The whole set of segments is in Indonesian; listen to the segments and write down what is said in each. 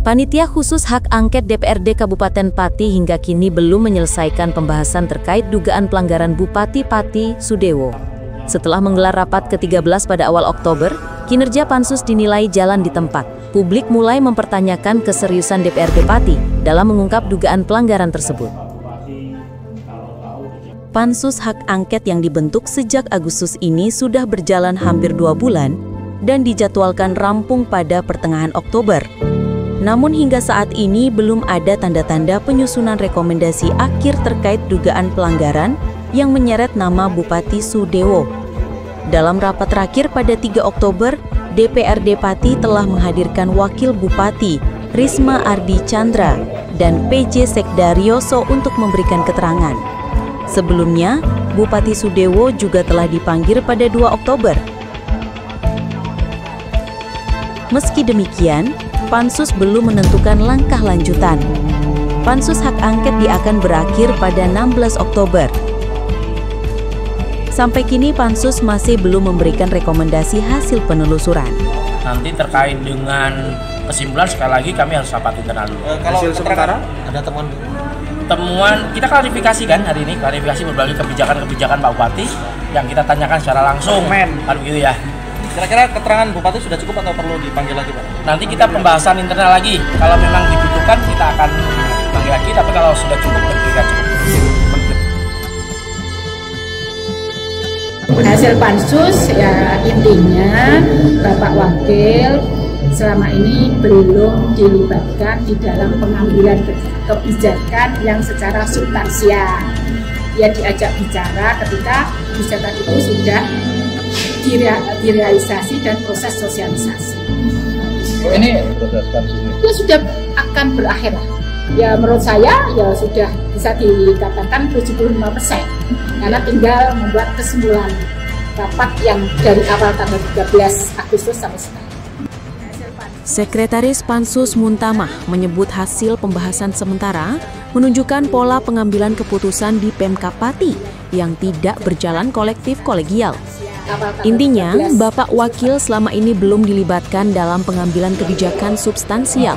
Panitia Khusus Hak Angket DPRD Kabupaten Pati hingga kini belum menyelesaikan pembahasan terkait dugaan pelanggaran Bupati Pati Sudewo. Setelah menggelar rapat ke-13 pada awal Oktober, kinerja Pansus dinilai jalan di tempat. Publik mulai mempertanyakan keseriusan DPRD Pati dalam mengungkap dugaan pelanggaran tersebut. Pansus Hak Angket yang dibentuk sejak Agustus ini sudah berjalan hampir 2 bulan dan dijadwalkan rampung pada pertengahan Oktober. Namun hingga saat ini belum ada tanda-tanda penyusunan rekomendasi akhir terkait dugaan pelanggaran yang menyeret nama Bupati Sudewo. Dalam rapat terakhir pada 3 Oktober, DPRD Pati telah menghadirkan Wakil Bupati Risma Ardi Chandra dan PJ Sekda Rioso untuk memberikan keterangan. Sebelumnya, Bupati Sudewo juga telah dipanggil pada 2 Oktober. Meski demikian, Pansus belum menentukan langkah lanjutan. Pansus Hak Angket akan berakhir pada 16 Oktober. Sampai kini Pansus masih belum memberikan rekomendasi hasil penelusuran. Nanti terkait dengan kesimpulan, sekali lagi kami harus rapat internal dulu. Kalau hasil sementara ada temuan kita klarifikasi kan hari ini, klarifikasi berbagai kebijakan-kebijakan Pak Bupati yang kita tanyakan secara langsung. Kalau gitu ya. Kira-kira keterangan Bupati sudah cukup atau perlu dipanggil lagi, Pak? Nanti kita pembahasan internal lagi. Kalau memang dibutuhkan kita akan panggil lagi, tapi kalau sudah cukup kita cukup. Hasil pansus ya intinya Bapak Wakil selama ini belum dilibatkan di dalam pengambilan kebijakan yang secara substansial. Dia diajak bicara ketika kebijakan itu sudah direalisasi dan proses sosialisasi. Ini proses pansusnya itu sudah akan berakhir. Ya menurut saya ya sudah bisa dikatakan 75%. Karena tinggal membuat kesimpulan rapat yang dari awal tanggal 13 Agustus sampai sekarang. Sekretaris Pansus Muntamah menyebut hasil pembahasan sementara menunjukkan pola pengambilan keputusan di Pemkab Pati yang tidak berjalan kolektif kolegial. Intinya, Bapak Wakil selama ini belum dilibatkan dalam pengambilan kebijakan substansial.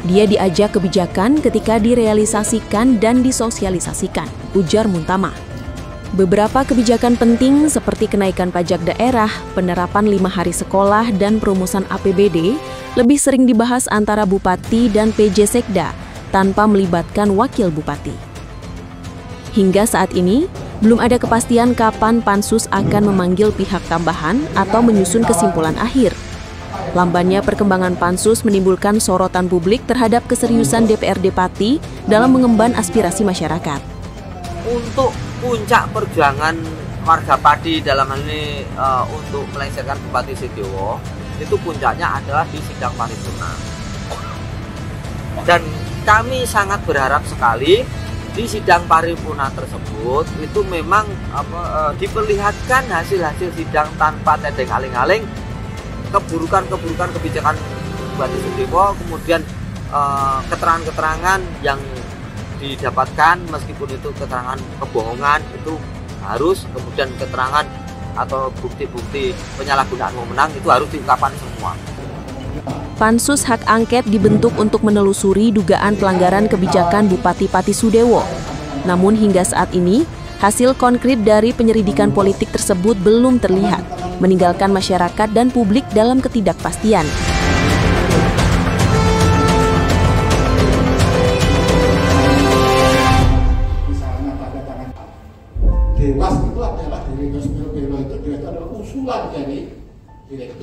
Dia diajak kebijakan ketika direalisasikan dan disosialisasikan, ujar Muntamah. Beberapa kebijakan penting seperti kenaikan pajak daerah, penerapan 5 hari sekolah, dan perumusan APBD lebih sering dibahas antara Bupati dan PJ Sekda tanpa melibatkan Wakil Bupati. Hingga saat ini, belum ada kepastian kapan Pansus akan memanggil pihak tambahan atau menyusun kesimpulan akhir. Lambannya perkembangan Pansus menimbulkan sorotan publik terhadap keseriusan DPRD Pati dalam mengemban aspirasi masyarakat. Untuk puncak perjuangan warga Pati dalam hal ini untuk melengsarkan Bupati Sudewo, itu puncaknya adalah di sidang paripurna. Dan kami sangat berharap sekali di sidang paripurna tersebut itu memang diperlihatkan hasil-hasil sidang tanpa tedeng aling-aling, keburukan-keburukan kebijakan Bupati Sudewo, kemudian keterangan-keterangan yang didapatkan meskipun itu keterangan kebohongan itu harus, kemudian keterangan atau bukti-bukti penyalahgunaan wewenang itu harus diungkapkan semua. Pansus Hak Angket dibentuk untuk menelusuri dugaan pelanggaran kebijakan Bupati Pati Sudewo. Namun hingga saat ini, hasil konkret dari penyelidikan politik tersebut belum terlihat, meninggalkan masyarakat dan publik dalam ketidakpastian. Dewas itu adalah dari Belo itu adalah usulan dari direktur.